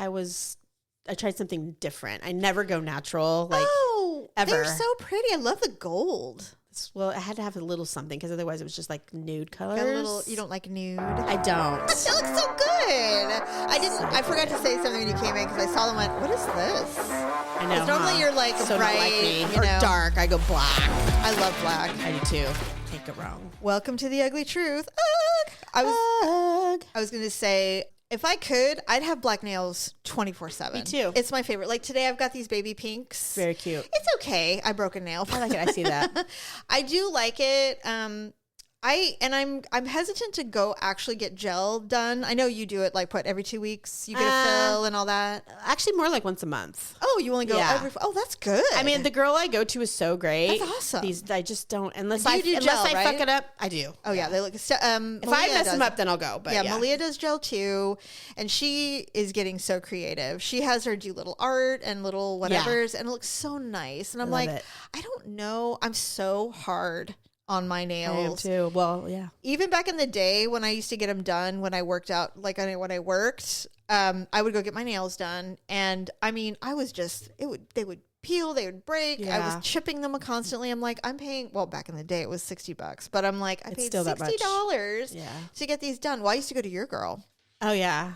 I tried something different. I never go natural, like ever. They're so pretty. I love the gold. Well, I had to have a little something because otherwise it was just like nude colors. Got a little. You don't like nude? I don't. It looks so good. I forgot to say something when you came in because I saw them. Went, what is this? I know. Normally you're like so bright, not like me. You know. Or dark. I go black. I love black. I do too. Can't go wrong. Welcome to the ugly truth. Ugh. I was going to say, if I could, I'd have black nails 24/7. Me too. It's my favorite. Like today, I've got these baby pinks. Very cute. It's okay. I broke a nail. I like it. I see that. I do like it. I'm hesitant to go actually get gel done. I know you do it like every 2 weeks you get a fill and all that. Actually, more like once a month. Oh, you only go every. Oh, that's good. I mean, the girl I go to is so great. That's awesome. I just don't unless Do you I do unless gel, I right? fuck it up. I do. Oh yeah, they look. If I mess them up, then I'll go. But yeah, Malia does gel too, and she is getting so creative. She has her do little art and little whatevers, and it looks so nice. And I'm like, I don't know. I'm so hard on my nails. I am too. Well, yeah. Even back in the day when I used to get them done when I worked out, like when I worked, I would go get my nails done, and I mean, I was just they would peel, they would break. Yeah. I was chipping them constantly. I'm like, I'm paying. Well, back in the day, it was $60, but I'm like, I paid $60 to get these done. Well, I used to go to your girl. Oh yeah.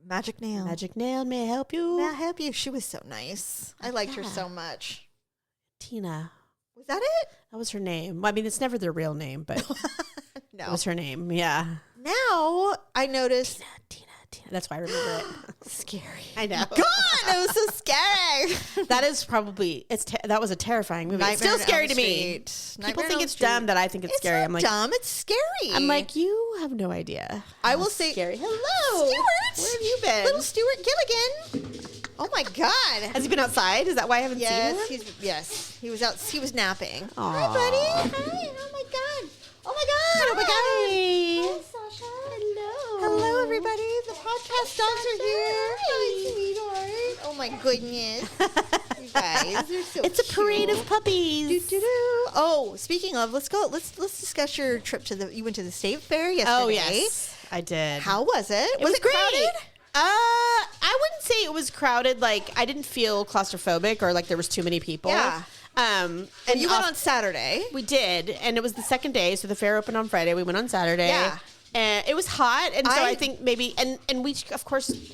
Magic Nail. Magic Nail, may I help you? May I help you? She was so nice. I liked her so much. Tina. Was that it? That was her name. Well, I mean, it's never their real name, but no. It was her name. Yeah. Now I noticed. Tina. That's why I remember it. Scary. I know. God, it was so scary. That is probably, that was a terrifying movie. It's still scary to me. People think it's dumb that I think it's scary. Not I'm like, dumb. It's scary. I'm like, you have no idea. I will say, scary. Hello. Stuart. Where have you been? Little Stuart Gilligan. Oh my God. Has he been outside? Is that why I haven't seen him? Yes. He was out. He was napping. Aww. Hi, buddy. Hi. Oh my God. Oh my God. Oh my God. Hi, Sasha. Hello. Hello, everybody. The podcast dogs are here. Hi, sweetheart. Oh my goodness. You guys, they're so It's a parade cute. of puppies. Do-do-do. Oh, speaking of, let's go. Let's discuss your trip you went to the state fair yesterday. Oh yes, I did. How was it? Was it great? Crowded? I wouldn't say it was crowded. Like I didn't feel claustrophobic or like there was too many people. Yeah. And you went on Saturday. We did, and it was the second day. So the fair opened on Friday. We went on Saturday. Yeah. And it was hot, and so I think maybe, and we of course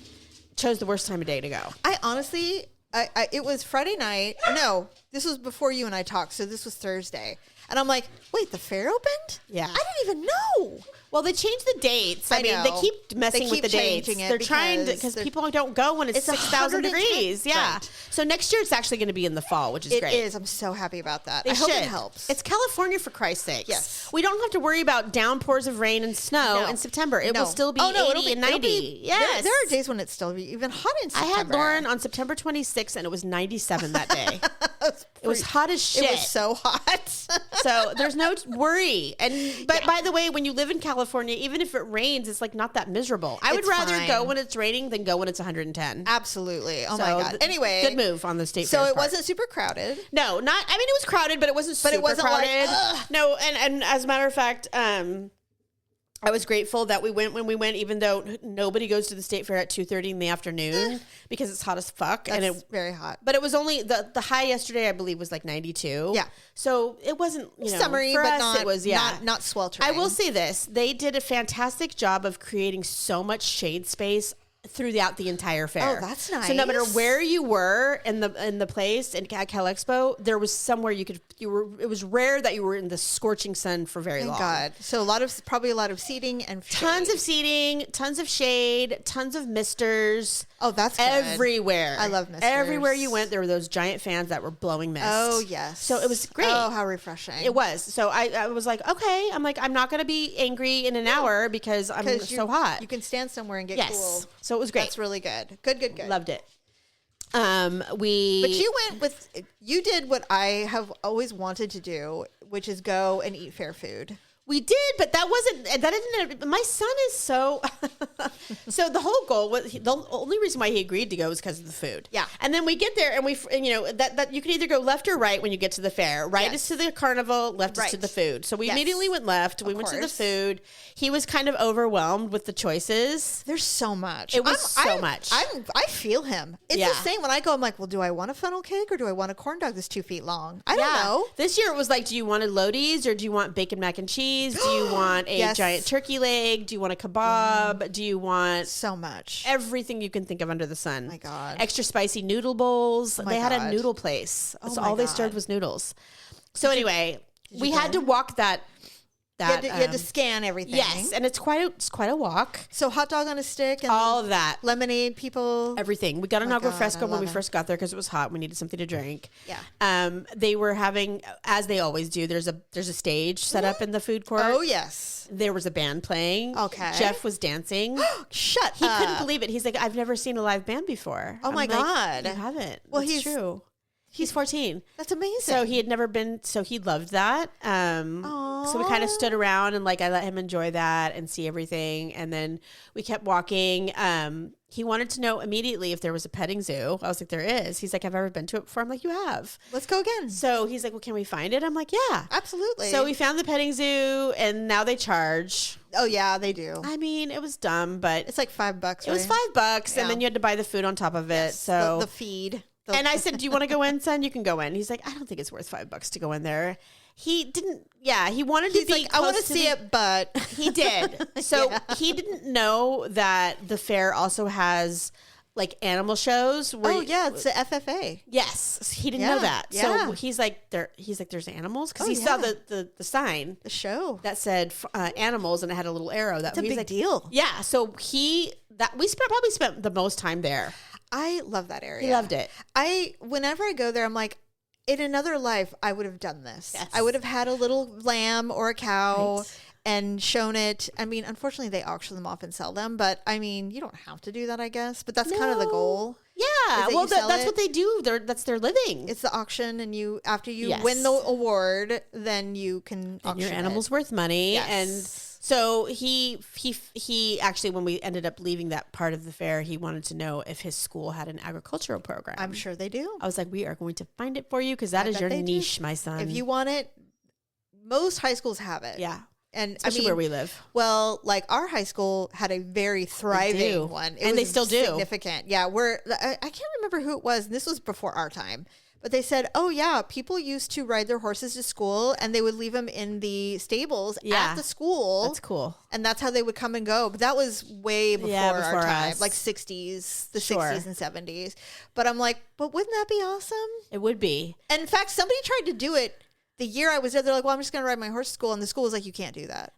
chose the worst time of day to go. I honestly, it was Friday night. No, this was before you and I talked, so this was Thursday. And I'm like, wait, the fair opened? Yeah. I didn't even know. Well, they changed the dates. I mean, know. they keep messing with the dates. They're trying to, because people don't go when it's 6,000 degrees. Yeah. Right. So next year it's actually going to be in the fall, which is great. It is. I'm so happy about that. I hope it helps. It's California, for Christ's sake. Yes. We don't have to worry about downpours of rain and snow in September. It will still be 80 and 90. Yes. There are days when it's still even hot in September. I had Lauren on September 26th, and it was 97 that day. It was hot as shit. It was so hot. So there's no worry. But by the way, when you live in California, even if it rains, it's like not that miserable. I would rather go when it's raining than go when it's 110. Absolutely. Oh my God. Anyway, good move on the state fair. So it part. wasn't super crowded. No, not. I mean, it was crowded, but it wasn't super crowded. Like, no, and as a matter of fact, I was grateful that we went when we went, even though nobody goes to the state fair at 2:30 in the afternoon because it's hot as fuck. That's and it's very hot. But it was only the high yesterday, I believe, was like 92. Yeah. So it wasn't summery, for but us, it was not sweltering. I will say this: they did a fantastic job of creating so much shade space throughout the entire fair. Oh, that's nice. So no matter where you were in the place at Cal Expo, there was somewhere it was rare that you were in the scorching sun for very long. God. So probably a lot of seating and shade. Tons of seating, tons of shade, tons of misters. Oh, that's good. Everywhere. I love misters. Everywhere you went, there were those giant fans that were blowing mist. Oh, yes. So it was great. Oh, how refreshing. It was. So I was like, okay. I'm not going to be angry in an hour because I'm so hot. You can stand somewhere and get cool. So it was great. That's really good. Good. Loved it. But you did what I have always wanted to do, which is go and eat fair food. We did, but that didn't. My son is so. So the whole goal was the only reason why he agreed to go was because of the food. Yeah, and then we get there, and that you can either go left or right when you get to the fair. Right is to the carnival, left is to the food. So we immediately went left. We went to the food. He was kind of overwhelmed with the choices. There's so much. It was so much. I feel him. It's the same when I go. I'm like, well, do I want a funnel cake or do I want a corn dog that's 2 feet long? I don't know. This year it was like, do you want a Lodi's or do you want bacon mac and cheese? Do you want a giant turkey leg? Do you want a kebab? Do you want so much? Everything you can think of under the sun. My God. Extra spicy noodle bowls. They had a noodle place. That's all they served was noodles. So anyway, we had to walk that. You had to scan everything. Yes, and it's quite a walk. So hot dog on a stick and all of that. Lemonade, people. Everything. We got an agua fresco when we first got there because it was hot. We needed something to drink. Yeah. They were having, as they always do, there's a stage set up in the food court. Oh, yes. There was a band playing. Okay. Jeff was dancing. Shut up. He couldn't believe it. He's like, I've never seen a live band before. Oh, my God. You haven't. Well, That's true. He's 14. That's amazing. So he had never been, so he loved that. So we kind of stood around and I let him enjoy that and see everything. And then we kept walking. He wanted to know immediately if there was a petting zoo. I was like, there is. He's like, have I ever been to it before? I'm like, you have. Let's go again. So he's like, well, can we find it? I'm like, yeah. Absolutely. So we found the petting zoo and now they charge. Oh, yeah, they do. I mean, it was dumb, but. It's like $5, right? It was $5 and then you had to buy the food on top of it. Yes, so the feed. And I said, do you want to go in, son? You can go in. He's like, I don't think it's worth $5 to go in there. He didn't. Yeah, he wanted to be. Like, I want to see it, but he did. So he didn't know that the fair also has like animal shows. Where it's the FFA. Yes, he didn't know that. Yeah. So he's like, there's animals because he saw the sign, the show that said animals, and it had a little arrow. That's a big deal. Yeah. So we probably spent the most time there. I love that area. He loved it. Whenever I go there, I'm like, in another life, I would have done this. Yes. I would have had a little lamb or a cow and shown it. I mean, unfortunately, they auction them off and sell them, but I mean, you don't have to do that, I guess. But that's kind of the goal. Yeah, well, that's what they do. That's their living. It's the auction, and after you win the award, then you can auction your animal's worth money, and so he actually, when we ended up leaving that part of the fair, he wanted to know if his school had an agricultural program. I'm sure they do. I was like, we are going to find it for you because that is your niche, my son. If you want it, most high schools have it. Yeah. And especially where we live. Well, like our high school had a very thriving one. And they still do. Significant. Yeah. I can't remember who it was. And this was before our time. But they said, oh, yeah, people used to ride their horses to school and they would leave them in the stables at the school. That's cool. And that's how they would come and go. But that was way before our time, us. like 60s, the 60s and 70s. But I'm like, but wouldn't that be awesome? It would be. And in fact, somebody tried to do it. The year I was there, they're like, well, I'm just going to ride my horse to school. And the school was like, you can't do that.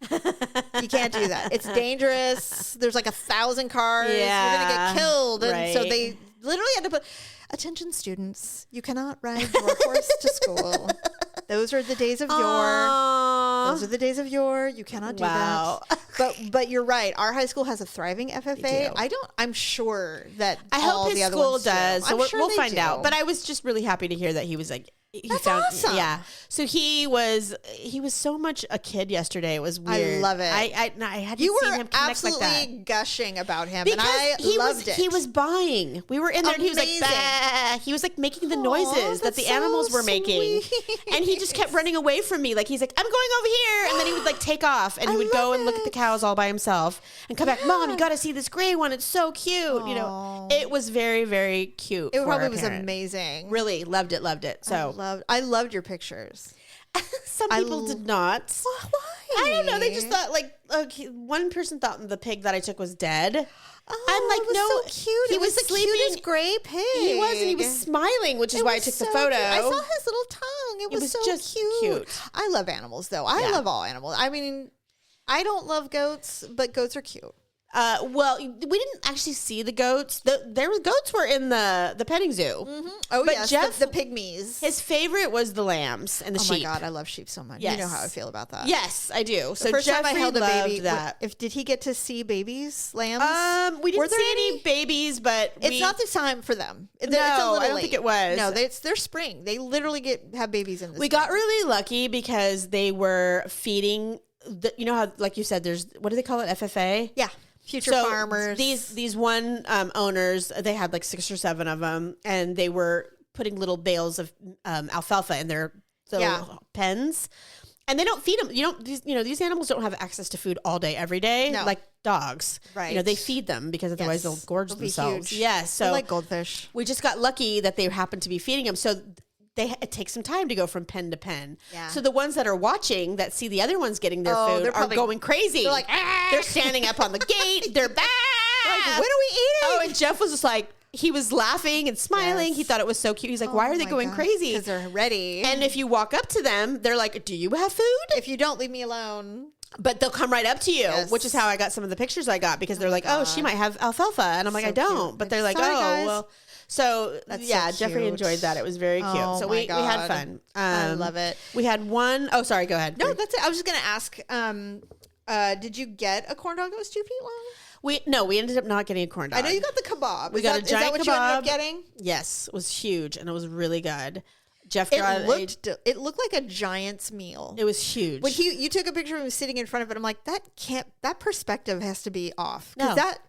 You can't do that. It's dangerous. There's like 1,000 cars. Yeah. You're going to get killed. And so they literally had to put, attention students, you cannot ride your horse to school. Those are the days of yore. Those are the days of yore. You cannot do that. But you're right. Our high school has a thriving FFA. I'm sure that I hope his school does. So we'll find out. But I was just really happy to hear that he was like, That's awesome. Yeah. So he was so much a kid yesterday. It was weird. I love it. I hadn't seen him connect like that. You were absolutely gushing about him, because and I loved it. He was buying. We were in there, and he was like, bah. He was like making the noises that the animals were making, and he just kept running away from me. Like he's like, I'm going over here, and then he would like take off, and he would go and look at the cows all by himself, and come back. Mom, you got to see this gray one. It's so cute. Aww. You know, it was very, very cute. It probably was amazing. Really loved it. Loved it. So I loved your pictures. Some people did not. Why? I don't know. They just thought one person thought the pig that I took was dead. Oh, I'm like, it was no, so cute. He it was the sleeping. cutest gray pig. He was, and he was smiling, which is why I took the photo. Cute. I saw his little tongue. It was so just cute. I love animals, though. I love all animals. I mean, I don't love goats, but goats are cute. Well, we didn't actually see the goats. Goats were in the petting zoo. Mm-hmm. Oh, but yes, Jeff, the pygmies. His favorite was the lambs and the sheep. Oh my God, I love sheep so much. Yes. You know how I feel about that. Yes, I do. So the first time I held a baby, that. Did he get to see babies, lambs? We didn't see any babies, but it's not the time for them. No, I don't think it was. No, it's their spring. They literally have babies in this. We got really lucky because they were feeding you know how, like you said, there's, what do they call it? FFA? Yeah. Future farmers. These one owners, they had like 6 or 7 of them, and they were putting little bales of alfalfa in their little pens. And they don't feed them. These animals don't have access to food all day, every day, like dogs. Right. They feed them because otherwise they'll gorge themselves. Huge. Yeah. So they're like goldfish. We just got lucky that they happened to be feeding them. So it takes some time to go from pen to pen. Yeah. So the ones that are watching that see the other ones getting their food are going crazy. They're like, they're standing up on the gate. They're back. Like, when are we eating? Oh, and Jeff was just like, he was laughing and smiling. Yes. He thought it was so cute. He's like, why are they going crazy? Because they're ready. And if you walk up to them, they're like, do you have food? If you don't, leave me alone. But they'll come right up to you, which is how I got some of the pictures I got, because they're like, oh, she might have alfalfa. And I'm like, I don't. Cute. But they're like, sorry, guys. well. So, so Jeffrey enjoyed that. It was very cute. Oh, so we had fun. I love it. We had one. Oh, sorry. Go ahead. No, that's it. I was just going to ask, did you get a corn dog that was 2 feet long? We ended up not getting a corn dog. I know you got the kebab. We got a giant kebab. Is that what you ended up getting? Yes, it was huge and it was really good. Jeff it looked like a giant's meal. It was huge. When you took a picture of him sitting in front of it, I'm like, that perspective has to be off. No. That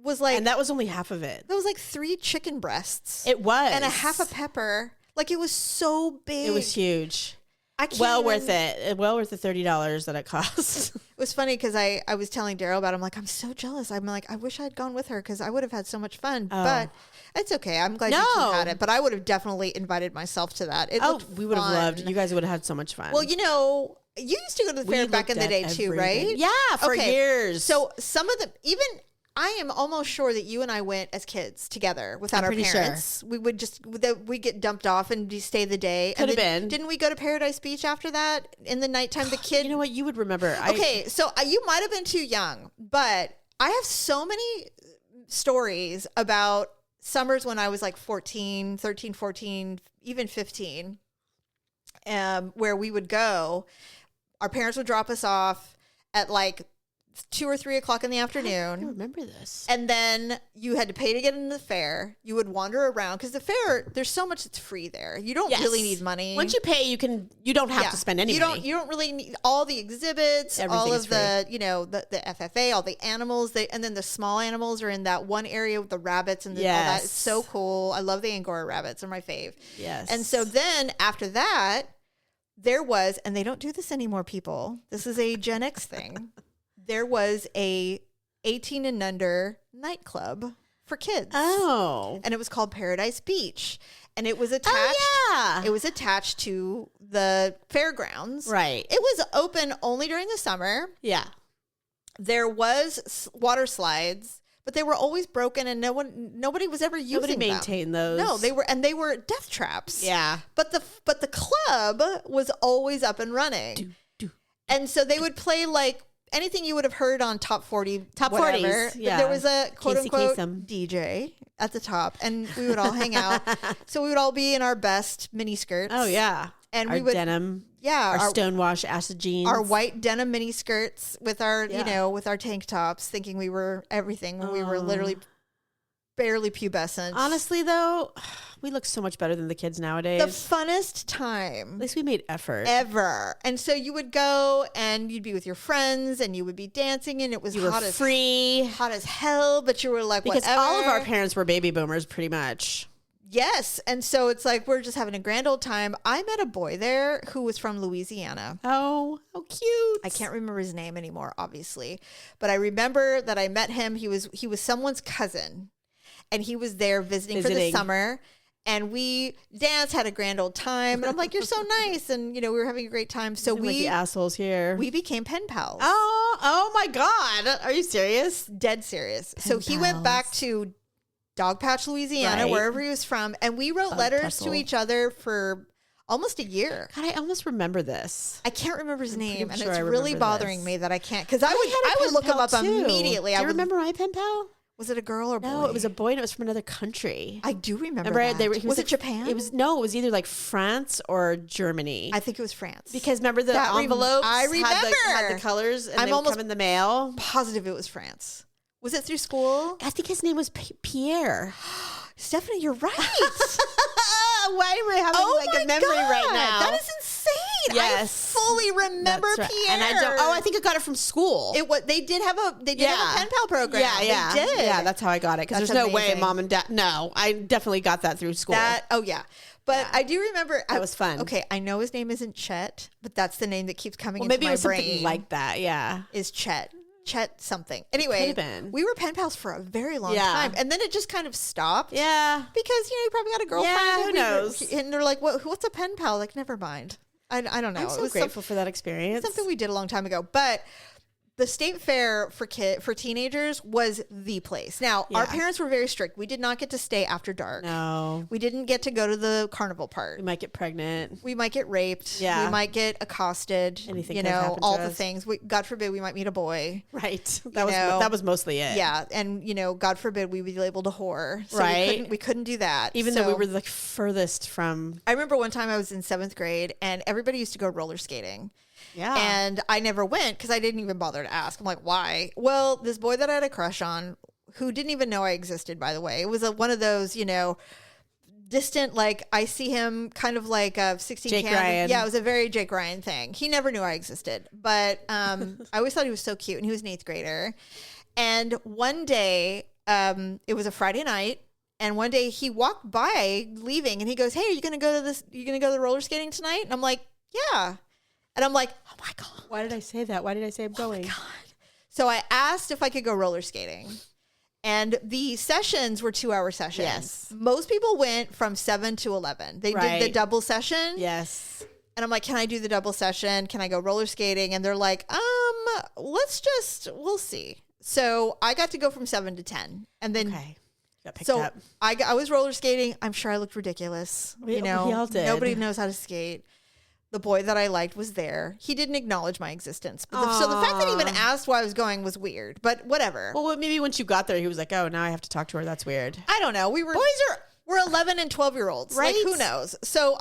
was like, and that was only half of it. That was like 3 chicken breasts. It was. And a half a pepper. Like, it was so big. It was huge. Worth it. Well worth the $30 that it cost. It was funny because I was telling Daryl about it. I'm like, I'm so jealous. I'm like, I wish I had gone with her because I would have had so much fun. Oh. But it's okay. I'm glad you two had it. But I would have definitely invited myself to that. We would have loved. You guys would have had so much fun. Well, you used to go to the fair back in the day too, right? Yeah, for years. So some of I am almost sure that you and I went as kids together without our parents. Sure. We would we get dumped off and stay the day. Could have been. Didn't we go to Paradise Beach after that in the nighttime? The kid. You know what? You would remember. Okay, so you might have been too young, but I have so many stories about summers when I was like 13, 14, even 15, where we would go. Our parents would drop us off at like 2 or 3 o'clock in the afternoon. I remember this. And then you had to pay to get into the fair. You would wander around because the fair, there's so much that's free there. You don't really need money. Once you pay, you don't have to spend any money. You don't really need all the exhibits, all of the, the FFA, all the animals, and then the small animals are in that one area with the rabbits and all that. It's so cool. I love the Angora rabbits. They're my fave. Yes. And so then after that, there was, and they don't do this anymore, people. This is a Gen X thing. There was a 18 and under nightclub for kids. Oh. And it was called Paradise Beach. And it was attached. It was attached to the fairgrounds. Right. It was open only during the summer. Yeah. There was water slides, but they were always broken and nobody was ever using them. Nobody maintained those. No, they were death traps. Yeah. But the club was always up and running. And so they would play like anything you would have heard on Top 40, Top whatever. 40s, yeah. There was a quote-unquote Kasem. DJ at the top, and we would all hang out. So we would all be in our best mini skirts. Oh, yeah. And our denim. Yeah. Our stonewash acid jeans. Our white denim mini skirts with our, with our tank tops, thinking we were everything when we were literally barely pubescent. Honestly, though, we look so much better than the kids nowadays. The funnest time. At least we made effort. Ever. And so you would go and you'd be with your friends and you would be dancing and it was hot as hell, but you were like, because whatever. all of our parents were baby boomers pretty much. Yes. And so it's like, we're just having a grand old time. I met a boy there who was from Louisiana. Oh, how cute. I can't remember his name anymore, obviously. But I remember that I met him. He was someone's cousin. And he was there visiting for the summer. And we danced, had a grand old time. And I'm like, you're so nice. And, we were having a great time. So like the assholes here. We became pen pals. Oh my God. Are you serious? Dead serious. So he went back to Dogpatch, Louisiana, wherever he was from. And we wrote letters to each other for almost a year. God, I almost remember this. I can't remember his name. And it's really bothering me that I can't. Because I would look him up immediately. Do you remember my pen pal? Was it a girl or boy? No, it was a boy and it was from another country. I do remember that. Was it Japan? It was either like France or Germany. I think it was France. Because remember the envelopes I remember. Had the colors and they would come in the mail? Positive it was France. Was it through school? I think his name was Pierre. Stephanie, you're right. Why am I having a memory right now? That is insane. Yes. I fully remember That's right. Pierre. And I think I got it from school. They did have a pen pal program. Yeah. They did. Yeah, that's how I got it. Because there's no way mom and dad. No, I definitely got that through school. But I do remember that was fun. Okay, I know his name isn't Chet, but that's the name that keeps coming into maybe my it was brain. something like that. Yeah, is Chet something. Anyway, we were pen pals for a very long time, and then it just kind of stopped. Yeah, because you probably got a girlfriend. Yeah, who knows? And they're like, what's a pen pal? Like, never mind. I don't know. I'm so grateful for that experience. Something we did a long time ago, but. The state fair for teenagers was the place. Now, our parents were very strict. We did not get to stay after dark. No. We didn't get to go to the carnival part. We might get pregnant. We might get raped. Yeah. We might get accosted. Anything all the things. God forbid we might meet a boy. Right. That was mostly it. Yeah. And, God forbid we would be labeled a whore. So right. We couldn't do that. Even though we were the furthest from. I remember one time I was in 7th grade and everybody used to go roller skating. Yeah. And I never went because I didn't even bother to ask. I'm like, why? Well, this boy that I had a crush on, who didn't even know I existed, by the way. It was one of those, distant, like I see him kind of like 16 Jake Ryan. Yeah, it was a very Jake Ryan thing. He never knew I existed. But I always thought he was so cute. And he was an 8th grader. And one day, it was a Friday night. And one day he walked by leaving and he goes, hey, are you going to go to this? You going to go to the roller skating tonight? And I'm like, yeah. And I'm like, oh my God. Why did I say that? Why did I say I'm going? Oh my God. So I asked if I could go roller skating. And the sessions were 2-hour sessions. Yes. Most people went from 7 to 11. They did the double session. Yes. And I'm like, can I do the double session? Can I go roller skating? And they're like, we'll see. So I got to go from 7 to 10. And then got picked up. I was roller skating. I'm sure I looked ridiculous. We all did. Nobody knows how to skate. The boy that I liked was there. He didn't acknowledge my existence. So the fact that he even asked why I was going was weird, but whatever. Well, maybe once you got there, he was like, oh, now I have to talk to her. That's weird. I don't know. We're 11 and 12-year-olds. Right. Like, who knows? So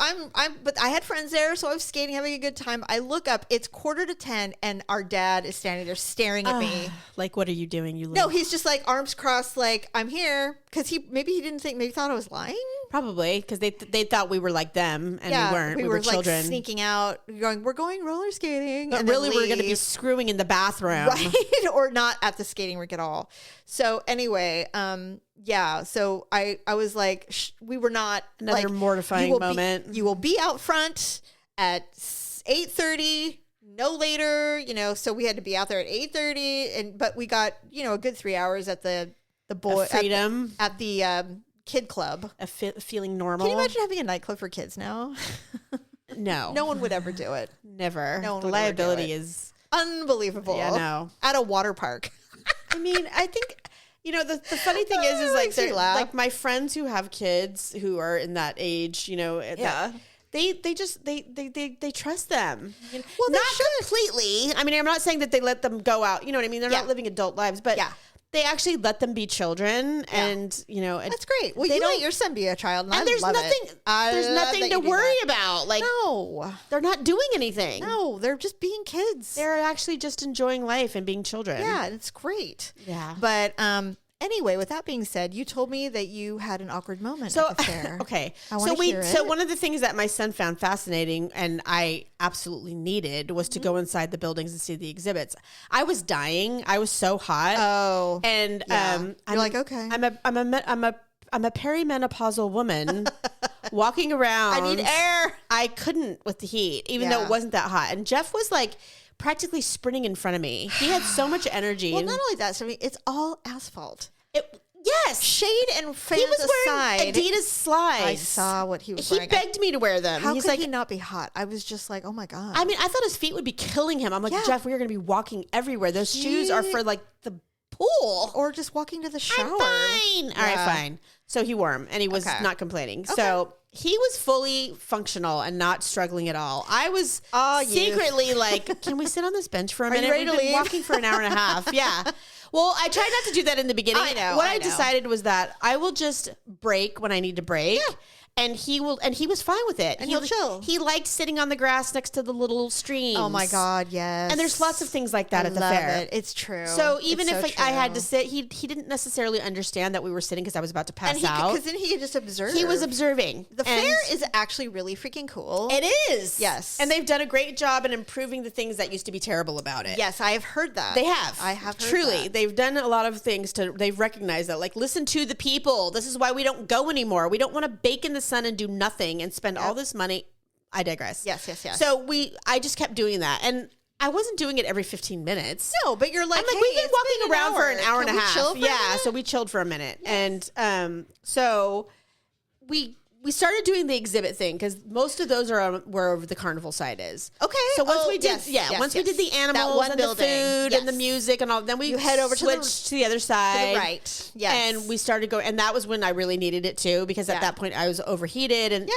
but I had friends there. So I was skating, having a good time. I look up, it's 9:45 and our dad is standing there staring at me. Like, what are you doing? No, he's just like arms crossed, like I'm here. Cause maybe thought I was lying. Probably because they thought we were like them and we weren't. We were children like sneaking out, we're going roller skating, but and really we're going to be screwing in the bathroom, right? Or not at the skating rink at all. So anyway, So I was like, we were not another mortifying moment. You will be out front at 8:30. No later, so we had to be out there at 8:30, but we got a good 3 hours at the boy freedom at the kid club. Feeling normal. Can you imagine having a nightclub for kids now? No. No one would ever do it. Never. No one the would liability ever do it. is unbelievable. Yeah, no. At a water park. I mean, I think the funny thing is like my friends who have kids who are in that age, they trust them. Well, not completely. I mean, I'm not saying that they let them go out. You know what I mean? They're not living adult lives, but they actually let them be children, and that's great. Well, you let your son be a child, and there's nothing to worry about. Like, no, they're not doing anything. No, they're just being kids. They're actually just enjoying life and being children. Yeah, it's great. Yeah, but anyway, with that being said, you told me that you had an awkward moment at the fair. Okay. So one of the things that my son found fascinating and I absolutely needed was to go inside the buildings and see the exhibits. I was dying. I was so hot. Oh. And you're like, okay. I'm a perimenopausal woman walking around. I need air. I couldn't with the heat, even though it wasn't that hot. And Jeff was like practically sprinting in front of me. He had so much energy. Well, not only that, Stephanie, it's all asphalt. Yes. Shade and fans he was wearing aside. Adidas slides. I saw what he was wearing. He begged me to wear them. How could he not be hot? I was just like, oh my God. I mean, I thought his feet would be killing him. I'm like, Jeff, we are going to be walking everywhere. Those shoes are for like the pool. Or just walking to the shower. I'm fine. All right, fine. So he wore them and he was not complaining. Okay. So he was fully functional and not struggling at all. I was secretly like, can we sit on this bench for a minute? You ready to leave? Walking for an hour and a half. Yeah. Well, I tried not to do that in the beginning. I know. What I decided was that I will just break when I need to break. Yeah. And he was fine with it. And he'll chill. He liked sitting on the grass next to the little streams. Oh my God, yes. And there's lots of things like that at the fair. It. It's true. So even if I had to sit, he didn't necessarily understand that we were sitting because I was about to pass out. Because then he could just observe. He was observing. The fair is actually really freaking cool. It is. Yes. And they've done a great job in improving the things that used to be terrible about it. Yes, I have heard that. They have. I have heard Truly. that. They've done a lot of things they've recognized that, like, listen to the people. This is why we don't go anymore. We don't want to bake in the sun and do nothing and spend all this money. I digress. Yes. So I just kept doing that. And I wasn't doing it every 15 minutes. No, but you're like, we've been walking around for an hour and a half. Yeah, so we chilled for a minute. Yes. And so we started doing the exhibit thing because most of those are where the carnival side is. Okay. So once we did, once we did the animals and the food and the music and all, then we head over to the other side. To the right. Yes. And we started going, and that was when I really needed it too, because at that point I was overheated, and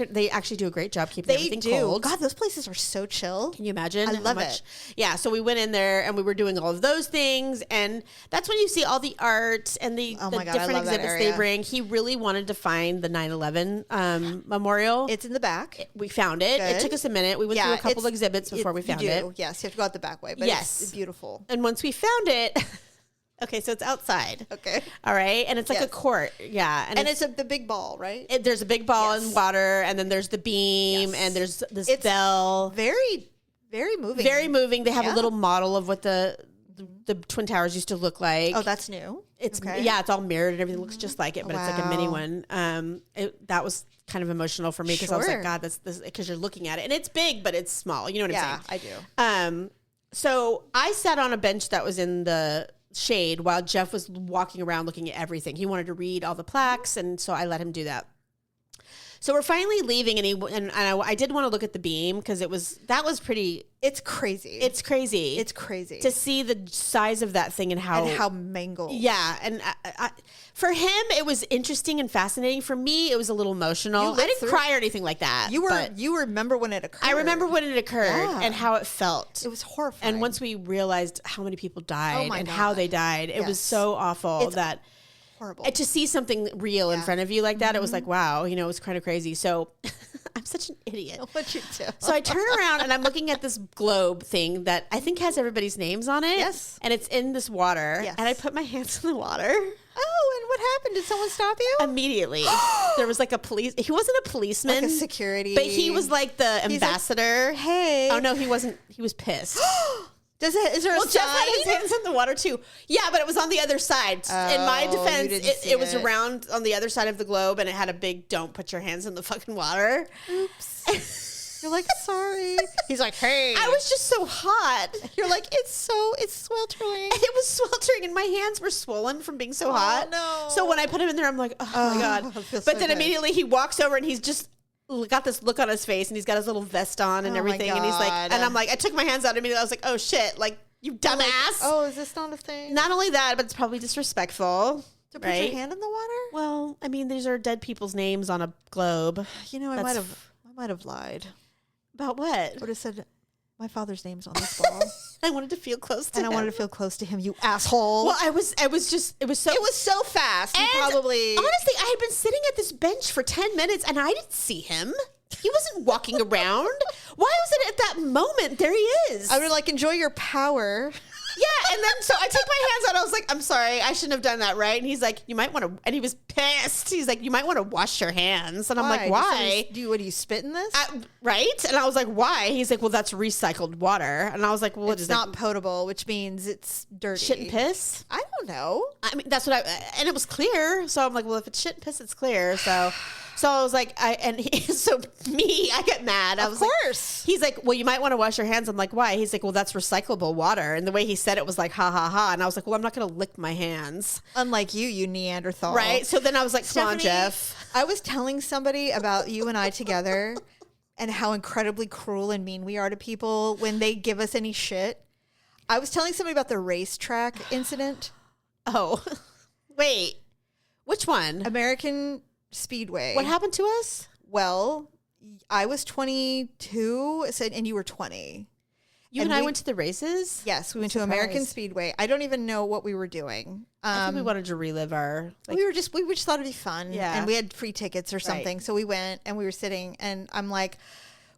they actually do a great job keeping everything cold. God, those places are so chill. Can you imagine? I love it. Yeah. So we went in there and we were doing all of those things, and that's when you see all the art and the different exhibits they bring. He really wanted to find the 9/11 memorial. It's in the back. We found it. Good. It took us a minute. We went through a couple of exhibits before we found it. Yes, you have to go out the back way. But it's beautiful. And once we found it, okay, so it's outside. Okay. All right. And it's like a court. Yeah. And it's the big ball, right? There's a big ball in water, and then there's the beam, and there's this bell. Very, very moving. Very moving. They have a little model of what the Twin Towers used to look like. Oh, that's new. It's it's all mirrored and everything looks just like it, but it's like a mini one. That was kind of emotional for me because I was like, God, this because you're looking at it and it's big, but it's small. You know what I'm saying? I do. So I sat on a bench that was in the shade while Jeff was walking around looking at everything. He wanted to read all the plaques, and so I let him do that. So we're finally leaving, and I did want to look at the beam because that was pretty. It's crazy. It's crazy. It's crazy to see the size of that thing and how mangled. Yeah, and for him it was interesting and fascinating. For me, it was a little emotional. I didn't cry or anything like that. You remember when it occurred? I remember when it occurred and how it felt. It was horrifying. And once we realized how many people died and how they died, it was so awful that. Horrible. To see something real in front of you like that, it was like, wow, it was kind of crazy. So I'm such an idiot. What you do? So I turn around and I'm looking at this globe thing that I think has everybody's names on it. Yes. And it's in this water. Yes. And I put my hands in the water. Oh, and what happened? Did someone stop you? Immediately. There was like a police. He wasn't a policeman. Like a security. But he was like the ambassador. Like, hey. Oh, no, he wasn't. He was pissed. Is there a sign? Jeff had his hands in the water too. Yeah, but it was on the other side. In my defense, it was around on the other side of the globe, and it had a big "Don't put your hands in the fucking water." Oops. You're like, sorry. He's like, hey. I was just so hot. You're like, it's sweltering. And it was sweltering, and my hands were swollen from being so hot. No. So when I put him in there, I'm like, oh my God. But then immediately he walks over and he's just got this look on his face, and he's got his little vest on and everything, and he's like, and I'm like, I took my hands out immediately. I was like, oh shit, like, you dumbass. Like, oh, is this not a thing? Not only that, but it's probably disrespectful. To put your hand in the water? Well, I mean, these are dead people's names on a globe. I might have lied. About what? I would have said my father's name's on this ball. I wanted to feel close to him. And I wanted to feel close to him, you asshole. Well, it was so fast. And honestly, I had been sitting at this bench for 10 minutes and I didn't see him. He wasn't walking around. Why was it at that moment? There he is. I would like, enjoy your power. Yeah, and then so I took my hands out. I was like, I'm sorry, I shouldn't have done that, right? And he's like, you might want to, and he was pissed. He's like, you might want to wash your hands. And I'm like, why? Do you spit in this? Right? And I was like, why? He's like, well, that's recycled water. And I was like, well, it's not potable, which means it's dirty. Shit and piss? I don't know. I mean, that's what and it was clear. So I'm like, well, if it's shit and piss, it's clear. So I was like, I get mad. I was of course. He's like, well, you might want to wash your hands. I'm like, why? He's like, well, that's recyclable water. And the way he said it was like, ha, ha, ha. And I was like, well, I'm not going to lick my hands. Unlike you Neanderthal. Right? So then I was like, Stephanie, come on, Jeff. I was telling somebody about you and I together and how incredibly cruel and mean we are to people when they give us any shit. I was telling somebody about the racetrack incident. Oh, wait. Which one? American Speedway. What happened to us? Well, I was 22 and you were 20. You and I went to the races? Yes, we went to American Speedway. I don't even know what we were doing. I think we wanted to relive our... we just thought it'd be fun. Yeah. And we had free tickets or something. Right. So we went and we were sitting and I'm like,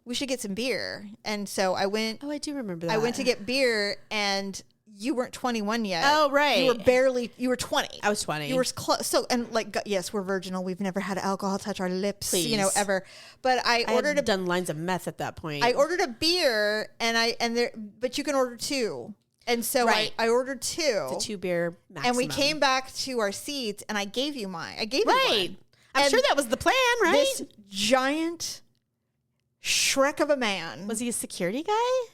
we should get some beer. And so I went... Oh, I do remember that. I went to get beer and... You weren't 21 yet. Oh, right. You were 20. I was 20. You were close. So, and like, yes, we're virginal. We've never had alcohol touch our lips, Please. Ever. But I ordered done lines of meth at that point. I ordered a beer but you can order 2. And so right. I ordered 2. The 2 beer maximum. And we came back to our seats and I gave you mine. I gave you right. one. I'm sure that was the plan, right? This giant Shrek of a man. Was he a security guy?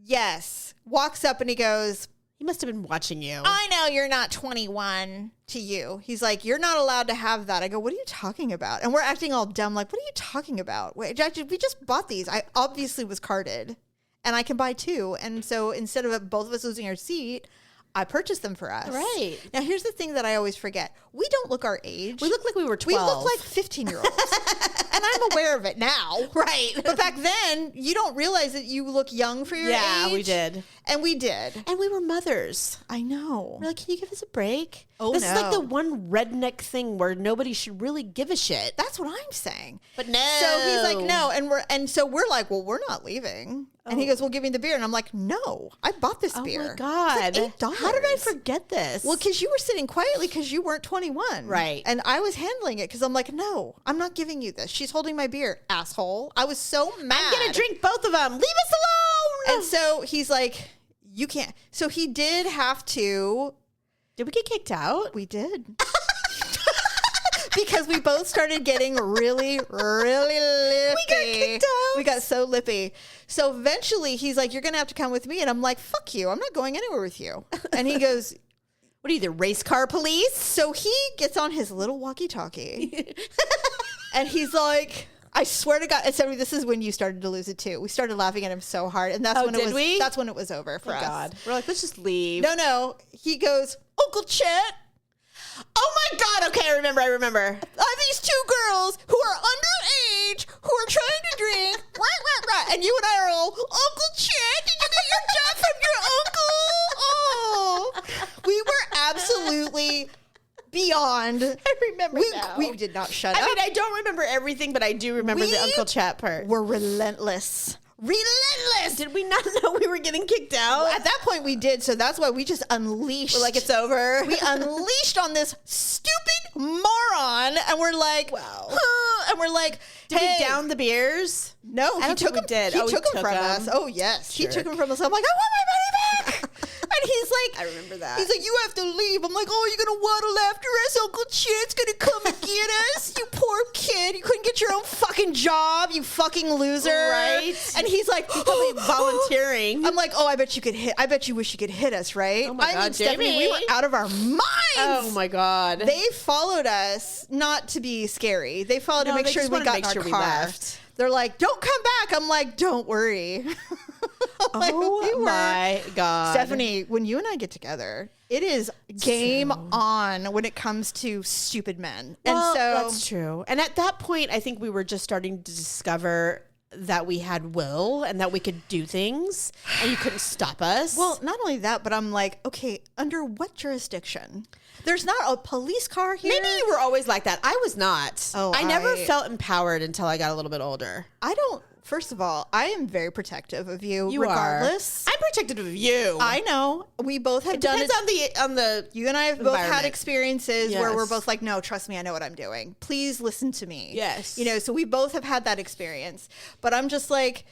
Yes. Walks up and he goes... He must have been watching you. I know you're not 21 to you. He's like, you're not allowed to have that. I go, what are you talking about? And we're acting all dumb. Like, what are you talking about? Wait, we just bought these. I obviously was carded and I can buy 2. And so instead of both of us losing our seat, I purchased them for us. Right. Now, here's the thing that I always forget. We don't look our age. We look like we were 12. We look like 15-year-olds. And I'm aware of it now. Right. But back then, you don't realize that you look young for your age. Yeah, we did. And we did. And we were mothers. I know. We're like, can you give us a break? Oh, this is like the one redneck thing where nobody should really give a shit. That's what I'm saying. But no. So he's like, no. And so we're like, well, we're not leaving. Oh. And he goes, well, give me the beer. And I'm like, no, I bought this beer. Oh my God. It's like $8. How did I forget this? Well, because you were sitting quietly because you weren't 21. Right. And I was handling it because I'm like, no, I'm not giving you this. She's holding my beer, asshole. I was so mad. I'm going to drink both of them. Leave us alone. And so he's like, you can't. So he did have to. Did we get kicked out? We did. Because we both started getting really, really lippy. We got kicked out. We got so lippy. So eventually he's like, you're going to have to come with me. And I'm like, fuck you. I'm not going anywhere with you. And he goes, what are you, the race car police? So he gets on his little walkie-talkie. And he's like, I swear to God, and so this is when you started to lose it too. We started laughing at him so hard. And that's that's when it was over for us. God. We're like, let's just leave. No. He goes, Uncle Chet. Oh my God. Okay, I remember. These 2 girls who are underage, who are trying to drink, right. And you and I are all, Uncle Chet, did you get your job from your uncle? Oh. We were absolutely beyond. I remember now. We did not shut up. I mean, I don't remember everything, but I do remember the Uncle Chat part. We're relentless. Did we not know we were getting kicked out? At that point we did, so that's why we just unleashed. We're like, it's over. We unleashed on this stupid moron, and we're like, wow. And we're like, did we down the beers? No, he took them. He took them from us. Oh yes, he took them from us. I'm like, I want my money back. And he's like, I remember that. He's like, you have to leave. I'm like, oh, you're gonna waddle after us? Uncle Chet's gonna come and get us. You poor kid. You couldn't get your own fucking job. You fucking loser. Right. And he's like, volunteering. I'm like, oh, I bet you wish you could hit us, right? Oh my God, Stephanie, Jamie. we were out of our minds. Oh my God. They followed us not to be scary. They followed to make sure we got in our car. They're like, don't come back. I'm like, don't worry. My God. Stephanie, when you and I get together, it is game on when it comes to stupid men. Well, and so that's true. And at that point, I think we were just starting to discover that we had will and that we could do things and you couldn't stop us. Well, not only that, but I'm like, okay, under what jurisdiction? There's not a police car here. Maybe you were always like that. I was not. I never felt empowered until I got a little bit older. First of all, I am very protective of you regardless. I'm protective of you. I know. We both have done it. Depends on the You and I have both had experiences where we're both like, no, trust me, I know what I'm doing. Please listen to me. Yes. So we both have had that experience. But I'm just like,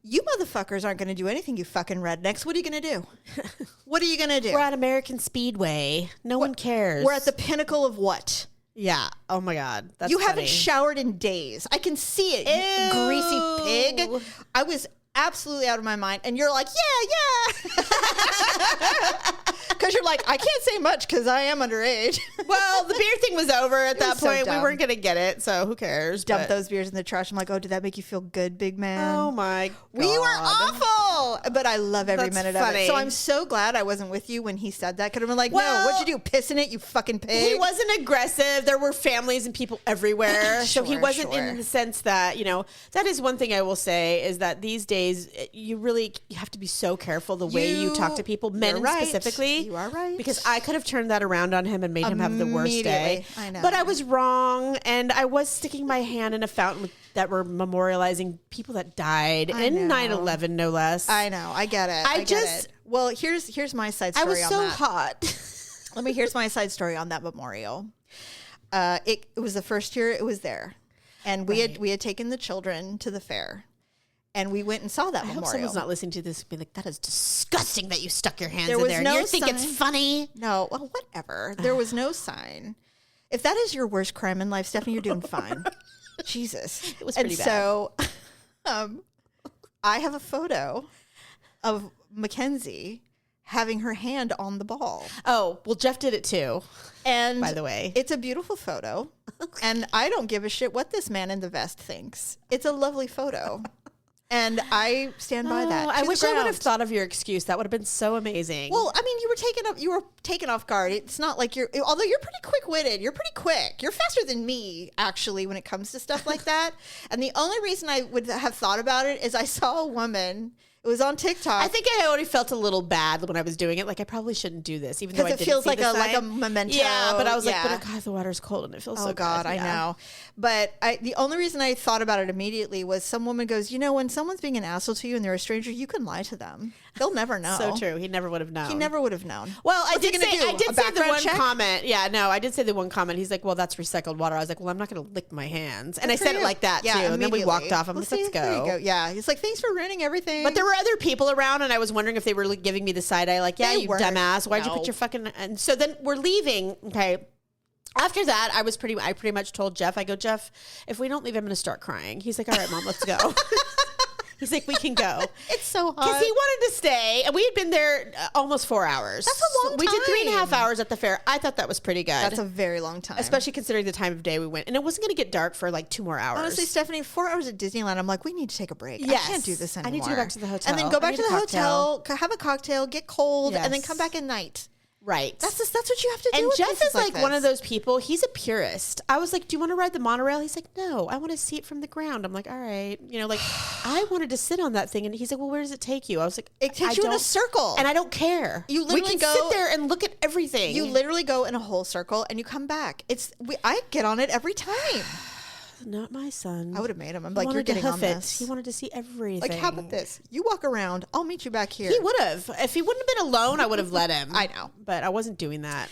you motherfuckers aren't going to do anything, you fucking rednecks. What are you going to do? What are you going to do? We're at American Speedway. No one cares. We're at the pinnacle of what? Yeah. Oh my God. That's You funny. haven't showered in days. I can see it, you greasy pig. I was absolutely out of my mind. And you're like, yeah. Because you're like, I can't say much because I am underage. Well, the beer thing was over at that so point. We dumb. weren't going to get it, so who cares? Dump those beers in the trash. I'm like, oh, did that make you feel good, big man? Oh my God. We were awful, but I love every That's minute of funny. it. So I'm so glad I wasn't with you when he said that. Could have been like, Well, no, what'd you do? Piss in it, you fucking pig. He wasn't aggressive. There were families and people everywhere. So he Sure, wasn't sure. in the sense that, that is one thing I will say is that these days you have to be so careful the way you talk to people, men You're right. specifically. You are right. Because I could have turned that around on him and made him have the worst day. I know. But I was wrong, and I was sticking my hand in a fountain that were memorializing people that died in 9/11, no less. I know. I get it. I get it. Well, here's my side story I was on so that. hot. Here's my side story on that memorial. It was the first year it was there, and we had taken the children to the fair, and we went and saw that I hope memorial. someone's not listening to this and be like, that is disgusting that you stuck your hands There in was there. no And you think sign. it's funny? No, well, whatever. There was no sign. If that is your worst crime in life, Stephanie, you're doing fine. Jesus. It was pretty bad. So I have a photo of Mackenzie having her hand on the ball. Oh, well, Jeff did it too. And by the way, it's a beautiful photo. And I don't give a shit what this man in the vest thinks. It's a lovely photo. And I stand by that. I to wish the I would ground. have thought of your excuse. That would have been so amazing. Well, I mean, you were taken off guard. It's not like although you're pretty quick-witted. You're pretty quick. You're faster than me, actually, when it comes to stuff like that. And the only reason I would have thought about it is I saw a woman. It was on TikTok. I think I already felt a little bad when I was doing it. Like, I probably shouldn't do this, even though I because it didn't feels see like the a sign. memento. Yeah, but I was like, Yeah. but God, the water's cold and it feels so God, good. I Yeah. know. But the only reason I thought about it immediately was some woman goes, when someone's being an asshole to you and they're a stranger, you can lie to them. They'll never know. So true. He never would have known. He never would have known. Well, What's he gonna do? I did A say the background one check? comment. Yeah, no, I did say the one comment. He's like, well, that's recycled water. I was like, well, I'm not going to lick my hands. And I Good for said it you. like that, Yeah, too. And then we walked immediately. off. I'm like, Well, let's see, there you go. Yeah, he's like, thanks for ruining everything. But there were other people around, and I was wondering if they were like, giving me the side eye, like, yeah, They you weren't. dumbass. Why'd you No. put your fucking... And so then we're leaving, okay. After that, I pretty much told Jeff, I go, Jeff, if we don't leave, I'm going to start crying. He's like, all right, Mom, let's go. He's like, we can go. It's so hot. Because he wanted to stay, and we had been there almost 4 hours. That's a long We did time. 3.5 hours at the fair. I thought that was pretty good. That's a very long time. Especially considering the time of day we went. And it wasn't going to get dark for like 2 more hours. Honestly, Stephanie, 4 hours at Disneyland, I'm like, we need to take a break. Yes. I can't do this anymore. I need to go back to the hotel. And then go I back need to a the cocktail. hotel, have a cocktail, get cold, and then Yes. come back at night. Right. That's what you have to do. And with Jeff places is like one this. of those people. He's a purist. I was like, do you want to ride the monorail? He's like, no, I want to see it from the ground. I'm like, all right. I wanted to sit on that thing. And he's like, well, where does it take you? I was like, It takes you in a circle. And I don't care. You we literally can go- sit there and look at everything. You literally go in a whole circle and you come back. I get on it every time. Not my son. I would have made him. I'm He like, you're wanted to getting on hoof it. this. He wanted to see everything. Like, how about this? You walk around. I'll meet you back here. He would have. If he wouldn't have been alone, I would have let him. I know. But I wasn't doing that.